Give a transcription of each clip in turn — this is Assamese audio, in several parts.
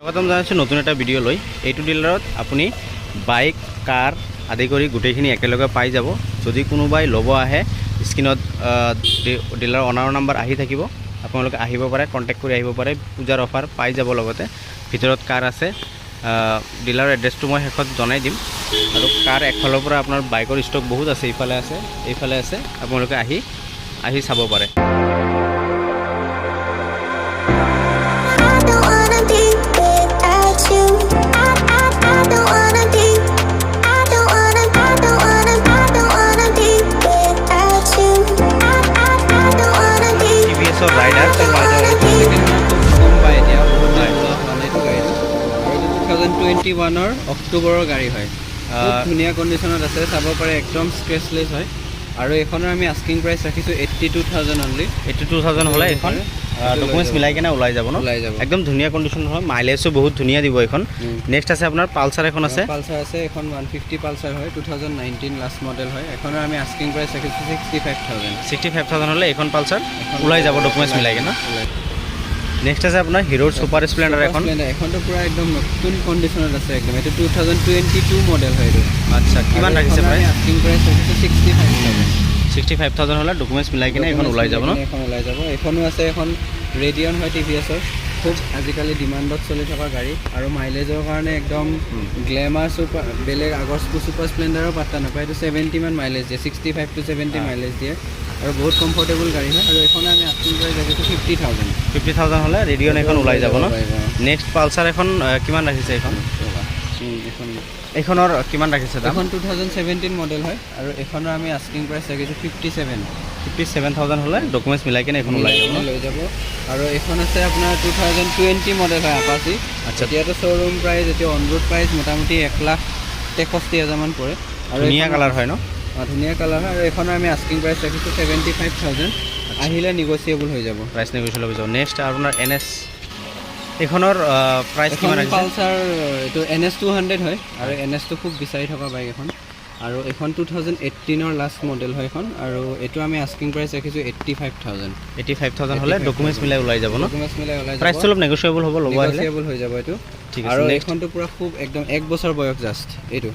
স্বাগতম জানাইছোঁ নতুন এটা ভিডিঅ' লৈ। এইটো ডিলাৰত আপুনি বাইক কাৰ আদি কৰি গোটেইখিনি একেলগে পাই যাব। যদি কোনোবাই ল'ব আহে স্ক্ৰীনত ডিলাৰৰ অনাৰৰ নাম্বাৰ আহি থাকিব, আপোনালোকে আহিব পাৰে, কণ্টেক্ট কৰি আহিব পাৰে। পূজাৰ অফাৰ পাই যাব, লগতে ভিতৰত কাৰ আছে। ডিলাৰৰ এড্ৰেছটো মই শেষত জনাই দিম। আৰু কাৰ একফালৰ পৰা আপোনাৰ বাইকৰ ষ্টক বহুত আছে, ইফালে আছে এইফালে আছে, আপোনালোকে আহি চাব পাৰে। ৰাইডাৰ 2021 অক্টোবৰৰ গাড়ী হয়। ধুনীয়া কণ্ডিশ্যনত আছে, চাব পাৰে, একদম স্ক্ৰেচলেছ হয়। আৰু এইখনৰ আমি আস্কিং প্ৰাইচ ৰাখিছোঁ 82,000 অনলি। 82,000 হ'লে এইখন ডকুমেণ্টছ মিলাই কিনে ওলাই যাব ন? ওলাই যাব, একদম ধুনীয়া কণ্ডিশ্যন হয়, মাইলেজো বহুত ধুনীয়া দিব এইখন। নেক্সট আছে আপোনাৰ পালচাৰ এখন আছে। পালচাৰ আছে, এখন 150 পালচাৰ হয়, 2019 লাষ্ট মডেল হয়। এখনৰ আমি আস্কিং প্ৰাইচ ৰাখিছোঁ 65,000। 65,000 হ'লে এইখন পালচাৰ ওলাই যাব ডকুমেণ্টছ মিলাই কিনে। নেক্সট আছে আপোনাৰ হিৰোৰ ছুপাৰ স্প্লেণ্ডাৰ এখন। এখনটো পূৰা একদম নতুন কণ্ডিশ্যনত আছে একদম। এইটো 2022 মডেল হয় এইটো। আচ্ছা, কিমান ৰাখিছে প্ৰাইচ? আস্কিং প্ৰাইচ ৰাখিছোঁ 65,000। 65,000 হ'লে ডকুমেণ্টছ মিলাই কিনে এখন ওলাই যাব ন? এখন ওলাই যাব। এখনো আছে, এখন ৰেডিয়ন হয়, TVS-ৰ। খুব আজিকালি ডিমাণ্ডত চলি থকা গাড়ী, আৰু মাইলেজৰ কাৰণে একদম গ্লেমাৰ ছুপাৰ, বেলেগ আগৰ ছুপাৰ স্প্লেণ্ডাৰৰ পাত্তা নাপায়। এইটো 70 মান মাইলেজ দিয়ে, 65 to 70 মাইলেজ দিয়ে, আৰু বহুত কমফৰ্টেবল গাড়ী হয়। আৰু এইখন আমি আস্কিং প্ৰাইচ ৰাখিছোঁ 50,000। 50,000 হ'লে ৰেডিয়ন এখন ওলাই যাব ন? নেক্সট পালচাৰ এখন কিমান ৰাখিছে এইখন? এইখনৰ কিমান ৰাখিছে দাম? এখন 2017 মডেল হয়, আৰু এইখনৰ আমি আস্কিং প্ৰাইচ ৰাখিছোঁ 57,000 হ'লে ডকুমেণ্টছ মিলাই কিনে এখন ওলাই যাব, লৈ যাব। আৰু এইখন আছে আপোনাৰ 2020 মডেল হয়, আপাচি। আচ্ছা, এতিয়াতো শ্ব'ৰুম প্ৰাইচ, এতিয়া অন ৰোড প্ৰাইচ মোটামুটি 1,63,000 মান পৰে। আৰু ধুনীয়া কালাৰ হয় ন? ধুনীয়া কালাৰ হয়। আৰু এইখনৰ আমি আস্কিং প্ৰাইচ ৰাখিছোঁ 75,000। আহিলে নেগচিয়েবল হৈ যাব, প্ৰাইচ নেগচিয়েবল হৈ যাব। নেক্সট আপোনাৰ NS, এইখনৰ প্ৰাইচ কিমান ৰাখিছে? পালচাৰ এইটো NS 200 হয়, আৰু NSটো খুব বিচাৰি থকা বাইক এখন। আৰু এইখন 2018 লাষ্ট মডেল হয় এখন। আৰু এইটো আমি আস্কিং প্ৰাইচ ৰাখিছোঁ 85,000। 85,000 হ'লে ডকুমেণ্টছ মিলাই ওলাই যাব ন? ডকুমেণ্টছ মিলাই ওলাই যাব। প্ৰাইচটো অলপ নেগচিয়েবল হ'ব, ল'ব আহিলে নেগচিয়েবল হৈ যাব এইটো। ঠিক আছে। আৰু এইখনটো পূৰা খুব একদম 1 বছৰ বয়স জাষ্ট এইটো।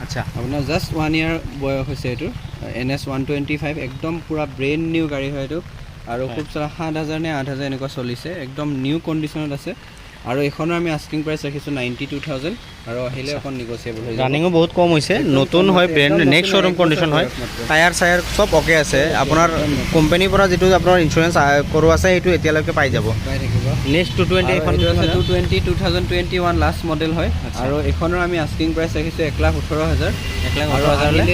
আচ্ছা, আপোনাৰ জাষ্ট 1 ইয়াৰ বয়স হৈছে এইটো। NS 125 একদম পূৰা ব্ৰেণ্ড নিউ গাড়ী হয় এইটো। আৰু খুব 7,000 নে 8,000 এনেকুৱা চলিছে, একদম নিউ কণ্ডিশ্যনত আছে। আৰু এইখনৰ আমি আস্কিং প্ৰাইচ ৰাখিছোঁ 92,000, আৰু আহিলে অকণ নেগচিয়েবল হৈ যাব। ৰানিঙো বহুত কম হৈছে, নতুন হয়, ব্ৰেণ্ড নেক্সট শ্ব'ৰুম কণ্ডিশ্যন হয়, টায়াৰ চায়াৰ চব অ'কে আছে। আপোনাৰ কোম্পানীৰ পৰা যিটো আপোনাৰ ইঞ্চুৰেঞ্চ কৰোৱা আছে সেইটো এতিয়ালৈকে পাই যাব, পাই থাকিব। নেক্সট 220 এইখন 2021 লাষ্ট মডেল হয়। আৰু এইখনৰ আমি আস্কিং প্ৰাইচ ৰাখিছোঁ 1,18,000। 1,18,000 হ'লে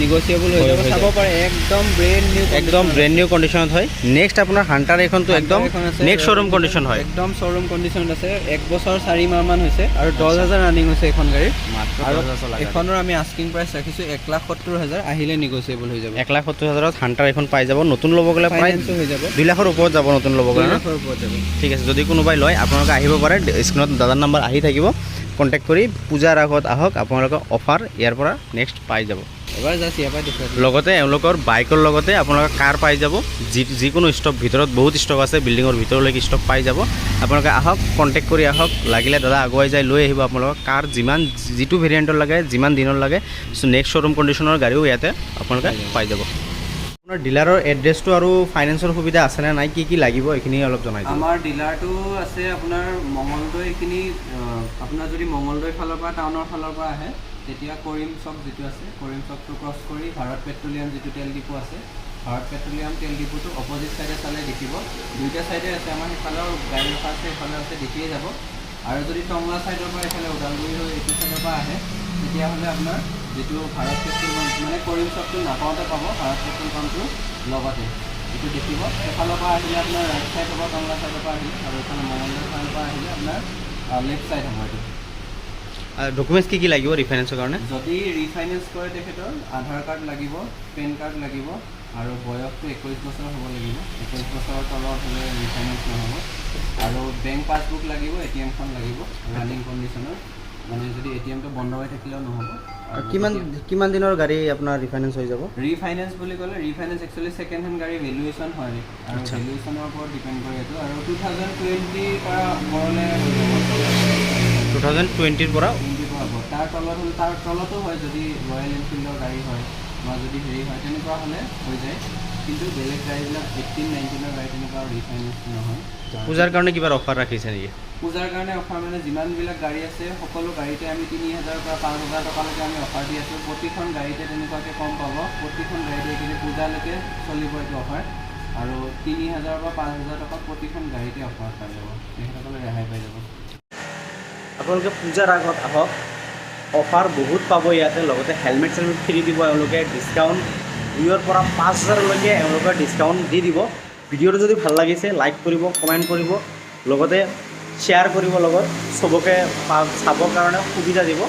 নেগচিয়েবল হৈ যাব, চাব পাৰে, একদম ব্ৰেণ্ড নিউ কণ্ডিশ্যনত হয়। নেক্সট আপোনাৰ হাণ্টাৰ এইখনটো একদম নেক্সট শ্ব'ৰুম কণ্ডিশ্যন হয়, একদম শ্ব'ৰুম কণ্ডিশ্যনত আছে। 1 বছৰ 4 মাহ মান হৈছে, আৰু 10,000 ৰানিং হৈছে এইখন গাড়ী। আৰু এইখনৰ আমি আস্কিং প্ৰাইচ ৰাখিছোঁ 1,70,000, আহিলে নেগচিয়েবল হৈ যাব। 1,70,000 হাণ্টাৰ এখন পাই যাব। নতুন ল'ব গ'লে প্ৰায় হৈ যাব, 2 লাখৰ ওপৰত যাব নতুন ল'ব গ'লে। 2 লাখৰ ওপৰত যাব। ঠিক আছে, যদি কোনোবাই লয় আপোনালোকে আহিব পাৰে, স্ক্ৰীণত দাদাৰ নাম্বাৰ আহি থাকিব, কণ্টেক্ট কৰি পূজাৰ আগত আহক, আপোনালোকে অফাৰ ইয়াৰ পৰা নেক্সট পাই যাব। এবাৰ জাষ্ট ইয়াৰ পৰা দেখুৱাই দিম। লগতে এওঁলোকৰ বাইকৰ লগতে আপোনালোকে কাৰ পাই যাব, যিকোনো ষ্টক ভিতৰত বহুত ষ্টক আছে, বিল্ডিঙৰ ভিতৰলৈকে ষ্টক পাই যাব। আপোনালোকে আহক, কণ্টেক্ট কৰি আহক, লাগিলে দাদা আগুৱাই যায় লৈ আহিব আপোনালোকক কাৰ, যিটো ভেৰিয়েণ্টৰ লাগে, যিমান দিনৰ লাগে। নেক্সট শ্ব'ৰুম কণ্ডিশ্যনৰ গাড়ীও ইয়াতে আপোনালোকে পাই যাব। আপোনাৰ ডিলাৰৰ এড্ৰেছটো আৰু ফাইনেন্সৰ সুবিধা আছেনে নাই, কি লাগিব এইখিনি অলপ জনাই দিব। আমাৰ ডিলাৰটো আছে আপোনাৰ মঙলদৈ, এইখিনি আপোনাৰ যদি মঙলদৈ ফালৰ পৰা, টাউনৰ ফালৰ পৰা আহে, তেতিয়া কৰিম চক যিটো আছে, কৰিম চকটো ক্ৰছ কৰি ভাৰত পেট্ৰলিয়াম যিটো তেল ডিপু আছে, ভাৰত পেট্ৰলিয়াম তেল ডিপুটো অপজিট ছাইডে চালে দেখিব। দুইটা ছাইডে আছে আমাৰ, সেইফালেও গাড়ী ৰখা আছে, সেইফালে আছে, দেখিয়ে যাব। আৰু যদি টংলা ছাইডৰ পৰা এইফালে ওদালগুৰি হৈ এইটো ছাইডৰ পৰা আহে, তেতিয়াহ'লে আপোনাৰ যিটো ভাৰত পেট্ৰল পাম্প, মানে কৰিম চকটো নাপাওঁতে পাব, ভাৰত পেট্ৰল পাম্পটো লগতে এইটো দেখিব। সেইফালৰ পৰা আহিলে আপোনাৰ ৰাইট ছাইড হ'ব, টংলা ছাইডৰ পৰা আহিলে, আৰু এইফালে মঙলদৈ ফালৰ পৰা আহিলে আপোনাৰ লেফ্ট ছাইড হ'ব এইটো। ডকুমেণ্টছ কি লাগিব ৰিফাইনেন্সৰ কাৰণে? যদি ৰিফাইনেন্স কৰে তেখেতৰ আধাৰ কাৰ্ড লাগিব, পেন কাৰ্ড লাগিব, আৰু বয়সটো 21 বছৰ হ'ব লাগিব। 21 বছৰৰ তলত হ'লে ৰিফাইনেন্স নহ'ব। আৰু বেংক পাছবুক লাগিব, ATM-খন লাগিব ৰানিং কণ্ডিশ্যনৰ, মানে যদি ATM-টো বন্ধ হৈ থাকিলেও নহ'ব। কিমান দিনৰ গাড়ী আপোনাৰ ৰিফাইনেন্স হৈ যাব? ৰিফাইনেন্স বুলি ক'লে ৰিফাইনেন্স একচুৱেলি ছেকেণ্ড হেণ্ড গাড়ী ভেলুৱেশ্যন হয়, আৰু ভেলুৱেশ্যনৰ ওপৰত ডিপেণ্ড কৰে এইটো। আৰু 2020 পৰা ওপৰলৈ হৈ যাব। 2020 পৰা 20 পৰা হ'ব। তাৰ তলতো হয় যদি ৰয়েল এনফিল্ডৰ গাড়ী হয় বা যদি হেৰি হয় তেনেকুৱা হ'লে হৈ যায়, কিন্তু বেলেগ গাড়ীবিলাক 18-19ৰ গাড়ী তেনেকুৱা ৰিফাইনেন্স নহয়। পূজাৰ কাৰণে কিবা অফাৰ ৰাখিছে নেকি? পূজাৰ কাৰণে অফাৰ মানে যিমানবিলাক গাড়ী আছে সকলো গাড়ীতে আমি 3000 পৰা 5000 টকালৈকে আমি অফাৰ দি আছোঁ। প্ৰতিখন গাড়ীতে তেনেকুৱাকৈ কম পাব, প্ৰতিখন গাড়ীতে এইখিনি পূজালৈকে চলিব এইটো অফাৰ, আৰু 3000 পৰা 5000 টকা প্ৰতিখন গাড়ীতে অফাৰ পাই যাব, তেখেতসকলে ৰেহাই পাই যাব। আপোনালোকে পূজাৰ আগত আহক, অফাৰ বহুত পাব ইয়াতে, লগতে হেলমেট চেলমেট ফ্ৰী দিব এওঁলোকে, ডিছকাউণ্ট 2ৰ পৰা 5000লৈকে এওঁলোকে ডিছকাউণ্ট দি দিব। ভিডিঅ'টো যদি ভাল লাগিছে লাইক কৰিব, কমেণ্ট কৰিব, লগতে শ্বেয়াৰ কৰিব, লগত চবকে চাবৰ কাৰণে সুবিধা দিব।